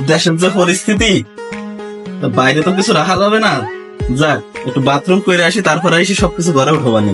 দেশের যে পরিস্থিতি, বাইরে তো কিছু রাখা যাবে না। যাক, একটু বাথরুম করে আসি, তারপরে এসে সবকিছু ঘরে উঠবানি।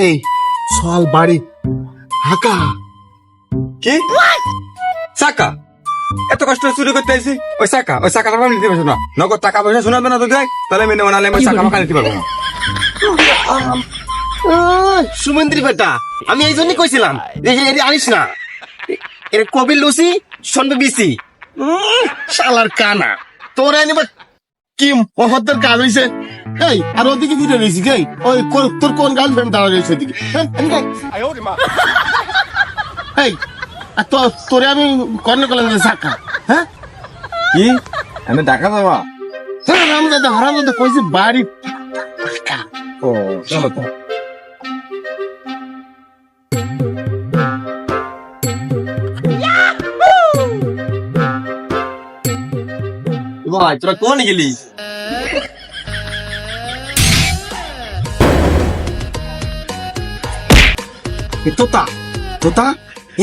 এই চল বাড়ি হাকা। কি চাকা? এত কষ্ট চুরি করতে আইছি, ওই চাকাটা আমি নিতে পারছো না। নগদ টাকা পয়সা শোনাবে না তো দেয়, তাহলে আমি নেবো, নাহলে আমি চাকা ফাঁকা নিতে পারবো না। সুমন্ত্রী বেটা, আমি এই জন্যই কইছিলাম আনিস না। এর কবির লুসি শুনবে বিসি। শালার কানা তোর এনিবার কি মহত্তর কাজ হইছে। এই আর ওদিকে ফিরে রয়েছি কে? ওই তোর কোন গার্লফ্রেন্ড দাঁড়া রয়েছে ওদিকে? এই আর তোরে আমি কর্ণ করলাম যে চাকা। হ্যাঁ কি আমি দেখা যাবা? হারামদাদা কইছি বাড়ি। ও চলো তো। ভাই তোরা কোন গেলি? তোতা তোতা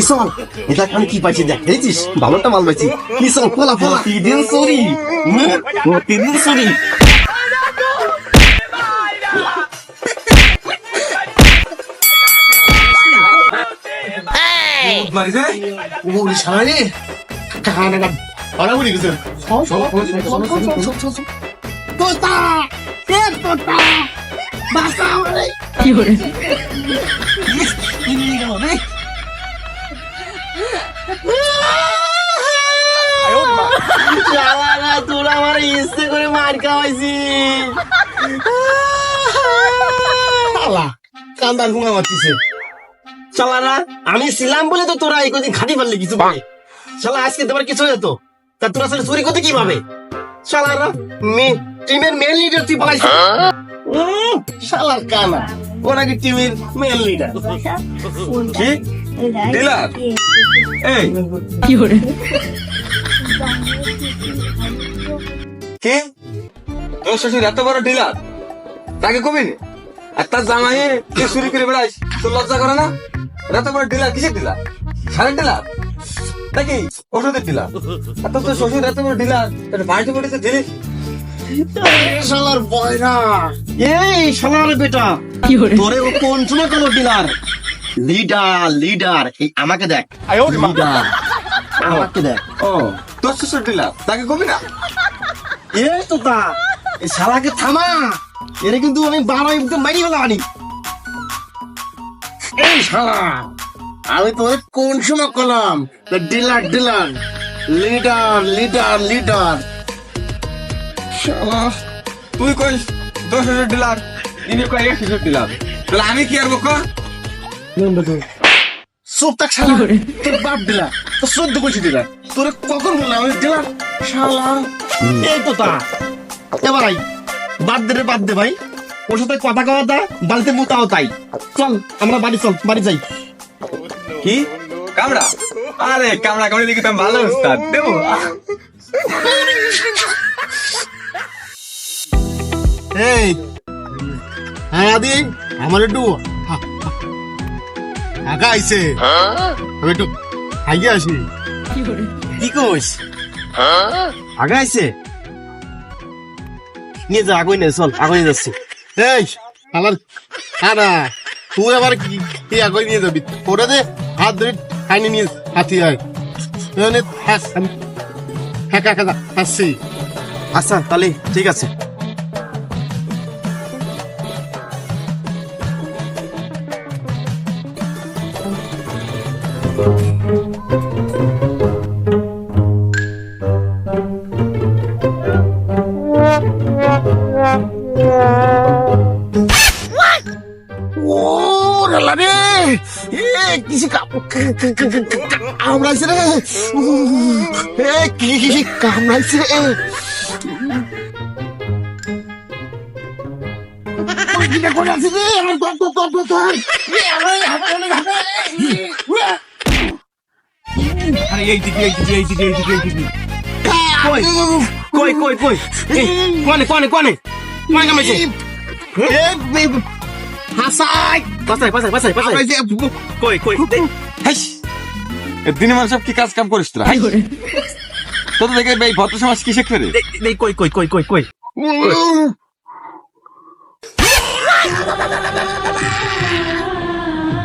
এসল এটা আমি কি পাইছি দেখ, দেখছিস ভালোটা মাল পাইছি। এসল ফলা ফলা প্রতিদিন চুরি, প্রতিদিন চুরি। মারিছে ওরে শালারে কানা ওরা উড়ে গেছে। তোতা এ তোতা বাঁচাও রে। কি করে তোরা আমার ইচ্ছে করে মার খাওয়াইছি। কান্দার ঘুমা মারতিছে শালারা। আমি ছিলাম বলে তো তোরা এই কদিন খাটি পারলি কিছু পাবে। শালা আজকে তোমার কিছু হয়ে যেত, তা তোরা আসলে চুরি করতে কিভাবে? শালারা টিমের মেন লিডার তুই পালাইছিস। শালার কানা ওরা কি টিমের মেন লিডার? কি ডিলার? এই কি করে কি তোর শ্বশুর এত বড় ডিলার, তাকে কবি নি? আর তার জামাই তুই চুরি করে বেড়াইস, তোর লজ্জা করে না? এত বড় ডিলার কিসের ডিলার? সারের ডিলার নাকি ওষুধের ডিলার? আর তোর শ্বশুর এত বড় ডিলার, বাড়িতে বাড়িতে জিনিস। শালার বয়রা এই শালার বেটা, কি করে তোরে ও কোন সময় কোনো ডিলার? লিডার লিডার এই আমাকে দেখ, লিডার আমাকে দেখ। ও তোর শ্বশুর ডিলার, তাকে কবি না? এই তো তা এই শালাকে থামা, এরে কিন্তু আমি বাড়াই মারি ফেলা আনি। এই শালা আমি তোরে কোন সময় করলাম dealer dealer leader leader leader. শালা তুই কইস তোর শ্বশুর ডিলার, ইনি কয় এর শ্বশুর ডিলার, তাহলে আমি কি আর বকো? চুপ থাক শালা, তোর বাপ ডিলার, তোর শ্রদ্ধ করছি ডিলার, তোরে কখন বললাম আমি ডিলার? শালা এই তো তা এবার আই বাদ দে রে বাদ দে ভাই, ওর সাথে কথা কওয়া দা বাড়িতে মোতাও তাই। চল আমরা বাড়ি চল, বাড়ি যাই। কি কামড়া? আরে কামড়া কামড়ি দেখি তো ভালো উস্তাদ দেবো। এই হ্যাঁ আদি আমার একটু আগা আইছে, আমি একটু আগে আসি। কি করে কি কইস আগা আইছে? নিয়ে যা আগুই নে, চল আগুই যাচ্ছি। এই আমার আনা তুই আবার কি আগুই নিয়ে যাবি? ওটা দে হাত ধরে খাইনি নিয়ে হাতি আয়। হ্যাঁ কাকা আসছি। আচ্ছা তাহলে ঠিক আছে। কামড়াইছে রে, কি কামড়াইছে রে? করে আছে রে আরে এই দিকে এই দিকে এই দিকে এই দিকে এই দিকে। কই কই কই কই? কোনে কোনে কোনে? কোনে কামাইছে? হাসাই পাসাই পাসাই পাসাই পাসাই কই কই হাইস এ দিনে মানে সব কি কাজ কাম করিস তোরা হাইস তোর দেখে এই ভদ্র সমাজ কি শিখবে রে দেই কই কই কই কই কই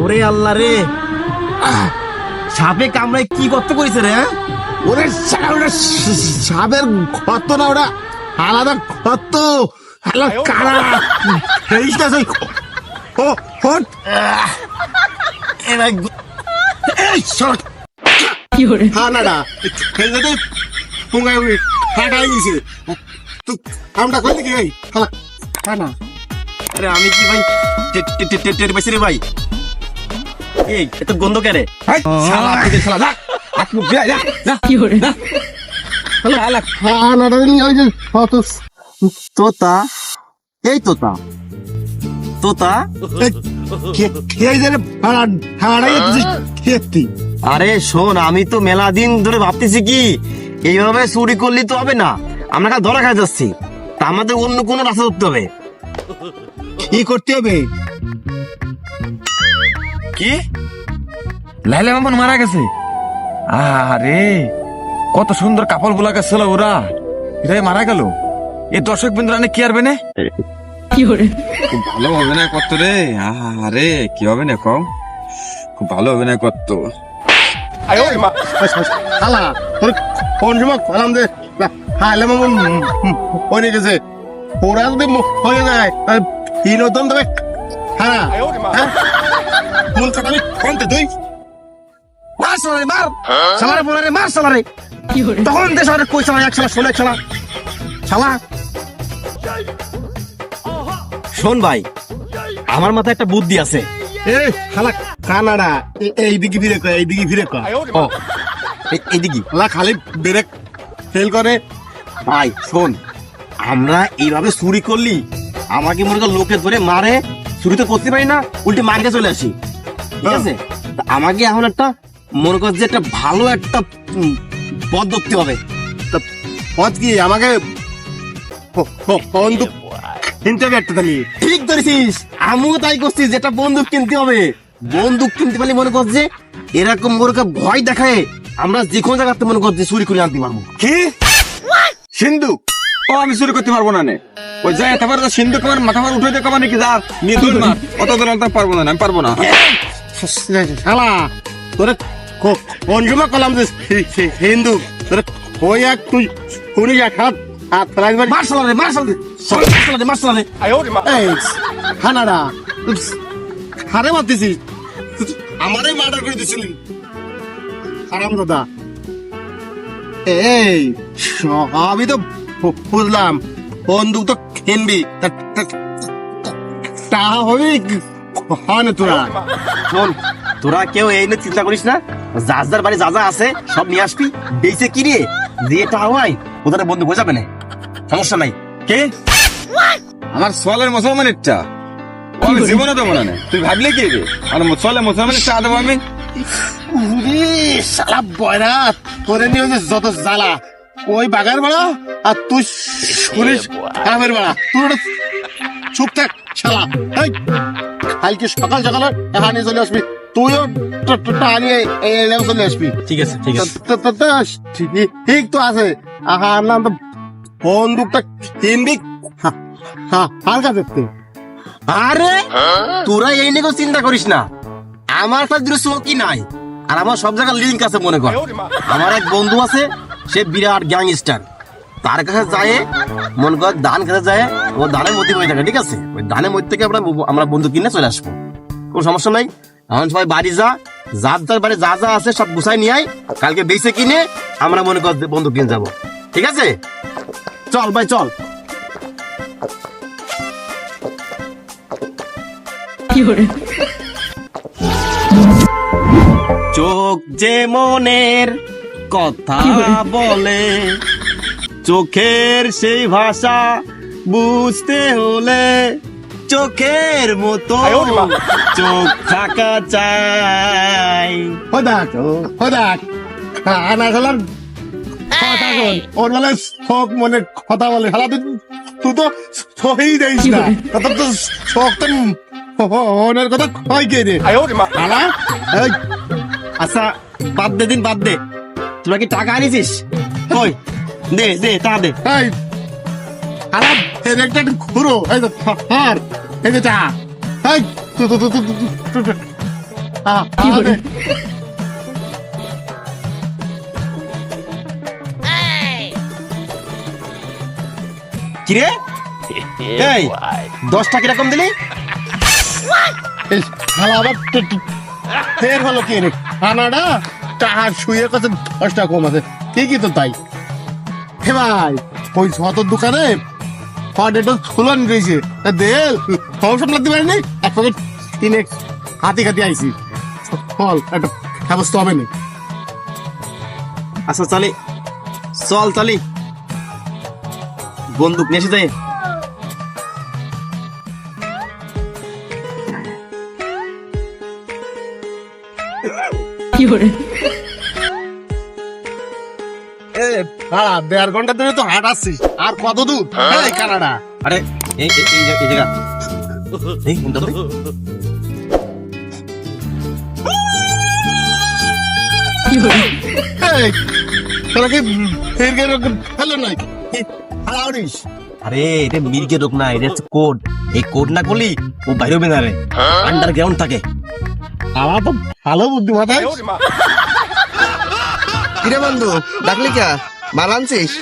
ওরে আল্লাহ রে সাপে কামড়ায় কি করতে কইছে রে ওরে ওটা সাপের ক্ষত না ওটা আলাদা ক্ষত আলাদা কারা এইটাছে ও হট এবার এই শট হানাডা খেলতে পুঙ্গাই হাঁটাই গেছে তো আমরা কই কি ভাই খালা খানা আরে আমি কি ভাই টের পাইছি রে ভাই এই এত গন্ধ কেরে হাই শালা তুই শালা যা হাত মুখ যা যা যা যা শালা হানাডা নিয়ে ওই যে কত তোতা এই তোতা তোতা খেয়ে যাবে হাঁড়াই খেতি আরে শোন আমি তো মেলা দিন ধরে ভাবতেছি কি এইভাবে চুরি করলে তো হবে না আমরা কাল ধরা খাই যাচ্ছি তা আমাদের অন্য কোনো রাস্তা ধরতে হবে কি করতে হবে কি লাইলা মামুন মারা গেছে আরে কত সুন্দর কাপড় গুলা ছিল ওরা এরাই মারা গেল এই দর্শক বিন্দুরা কি আরবে না খুব ভালো হবে না কত রে আরে কি হবে না কম খুব ভালো হবে না কত খালা তোর কোন সময় কলাম যে হাইলে মামুন হয়ে গেছে ওরা যদি হয়ে যায় কি নতুন তবে হ্যাঁ মন কাটাবি কোনতে তুই মার সালারে মার সালারে বলারে মার সালারে তখন দে সালারে কই সালা এক সালা শোন এক সালা শালা শোন ভাই আমার মাথায় একটা বুদ্ধি আছে এ খালা কানাডা এইদিকে ফিরে কয় এইদিকে ফিরে কয় ও এইদিকে খালা খালি ব্রেক ফেল করে ভাই শোন আমরা এইভাবে চুরি করলি আমাকে মনে কর লোকে ধরে মারে চুরি তো করতে পারি না উল্টে মার্কে চলে আসি ঠিক আছে তা আমাকে এখন একটা মনে কর যে একটা ভালো একটা পথ ধরতে হবে তা পথ কি আমাকে বন্দুক কিনতে হবে একটা তাহলে ঠিক ধরেছিস আমিও তাই করছি যেটা বন্দুক কিনতে হবে বন্দুক কিনতে পারলে মনে কর যে এরকম মনে কর ভয় দেখায় আমরা যে কোনো জায়গাতে মনে কর যে চুরি করে আনতে পারবো কি সিন্ধু ও আমি চুরি করতে পারবো না নে ওই যাই তারপর সিন্ধু তোমার মাথা মার উঠে দেখো মানে কি যা নিয়ে দৌড় মার অত দূর আনতে পারবো না আমি পারবো না শালা তোরে কোন সময় কলাম যে হিন্দু তোরে ওই এক তুই শুনি এক হাত হাত ফেলাইবার মার সালারে মার সালারে মার সালারে এই হানাডা হারে মারতেছিস আমারে মার্ডার করে দিছিলি হারাম দাদা এই আমি তো বুঝলাম বন্দুক তো কিনবি তা হবে হয় তোরা শোন তোরা কেউ এই নিয়ে চিন্তা করিস না যার যার বাড়ি যা যা আছে সব নিয়ে আসবি বেঁচে কিনে দিয়ে টাকা হয় ওদের বন্ধু হয়ে যাবে না সমস্যা নাই কে আমার সোয়ালের মুসলমানের চা ও আমি জীবনে দেবো না নে। তুই ভাবলে কি রে আর সোয়ালের মুসলমানের চা দেবো আমি শালা বয়রা তোরে নিয়ে যে যত জ্বালা ওই বাগার বেড়া আর তুই শুনিস কামের বেড়া তোর চুপ থাক শালা এই কালকে সকাল সকাল এখানে চলে আসবি তুইও নিয়ে চলে আসবি ঠিক আছে ঠিক আছে ঠিক তো আছে আর নাম তো বন্দুকটা কিনবি হালকা দেখতে আরে তোরা এই নিয়ে চিন্তা করিস না আমার কাছে চৌকি নাই আর আমার সব জায়গায় লিঙ্ক আছে মনে কর আমার এক বন্ধু আছে সে বিরাট গ্যাংস্টার তার কাছে যায় মনে কর ধান কাছে যায় ও ধানের মধ্যে হয়ে থাকে ঠিক আছে ওই ধানের মধ্যে থেকে আমরা বন্ধু কিনে চলে আসবো কোনো সমস্যা নাই এখন সবাই বাড়ি যা যার যার বাড়ি যা যা আছে সব গুছাই নিয়ে আয় কালকে বেঁচে কিনে আমরা মনে কর বন্ধু কিনে যাবো ঠিক আছে চল ভাই চল চোখ যে মনের কথা বলে চোখের সেই ভাষা বুঝতে হলে চোখের মতো চোখ থাকা চাই ওর বলে শোক মনে কথা বলে শালা তুই তো সহি দেইস না তোর তো শোক তো ওনের কথা কয় কে রে শালা এই আচ্ছা বাদ দে দিন বাদ দে, তোরা কি টাকা আনিছিস? কই দে দে টাকা দে। এই শালা এর একটা ঘুরো এই তো হার এই যে চা এই তু কি করে কিরে এই 10 টাকা কিরকম দিলি? এই শালা আবার ফের হলো কে রে খানাটা টাহার শুয়ে কাছে 10 টাকা কম আছে ঠিকই তো তাই। হে ভাই ওই শতর দোকানে ফটো খুলন রয়েছে দেল সমস্যা লাগতে পারেনি এক প্যাকেট কিনে হাতি খাতি আইছি ফল একটা ব্যবস্থা হবে না। আচ্ছা চলি চল চলি বন্দুক নিয়ে এসে যাই। হ্যাঁ 1.5 ঘন্টা ধরে তো হাঁটাচ্ছিস আর কত দূর এই কানাডা আরে এই জায়গা এই কোনটা রে? এই তোরা কি ফের গেল হ্যালো নাই হালাউরিস আরে এটা মির্গের রোগ না, এটা হচ্ছে কোড। এই কোড না করলি ও বাইরে হবে না রে, আন্ডারগ্রাউন্ড থাকে। আমার তো ভালো বুদ্ধি মাথায়। কিরে বন্ধু ডাকলি কে? মাল আনছিস?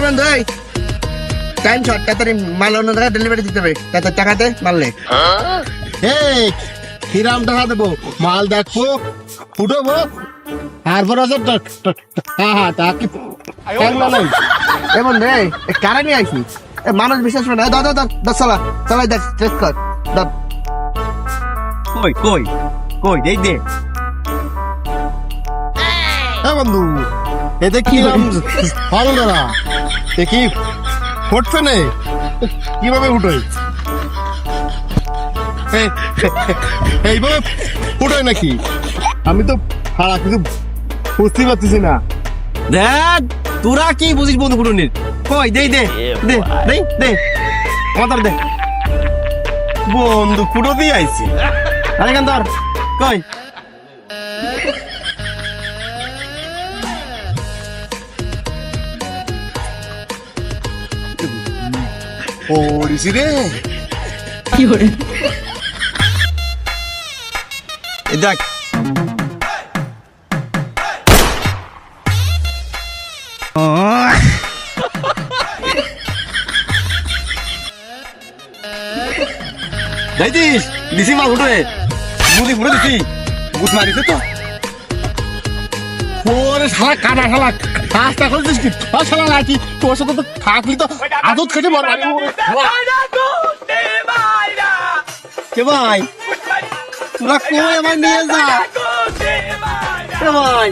বন্ধু এই টাইম শর্ট, তাড়াতাড়ি মাল অন্য জায়গায় ডেলিভারি দিতে হবে, তাড়াতাড়ি টাকা দে মারলে। এই কিরাম টাকা দেবো মাল দেখবো ফুটবো তারপর আছে হ্যাঁ হ্যাঁ তা কি নাই এ বন্ধু এই কারা নিয়ে আইছি? মানুষ বিশ্বাস করে না। দাও দাও দাও দাও চালা চালাই দেখ চেক কর দাও। কই কই কই দেই দে। হ্যাঁ বন্ধু এতে কি ভালো দাদা এ কি ফুটছে নে কিভাবে ফুটোয় এইভাবে ফুটোয় নাকি? আমি তো হারা কিছু বুঝতেই পারতেছি না। দেখ তোরা কি বুঝিস বন্ধু ফুটুনির? কই দেই দে দে দেই দে আমার দে বন্ধু ফুটো দিয়ে আইছি। আরে কেন ধর কই পড়িছি রে এই দেখ যাইতিস দিছি মাল ফুটে মুদি ফুটে দিছি বুট মারিছে তো। ওরে শালা কানা শালা কাজটা করছিস কি শালা লাকি তোর সাথে তো থাকলি তো আদত খেটে মর কে ভাই তোরা কই আমার নিয়ে যা কে ভাই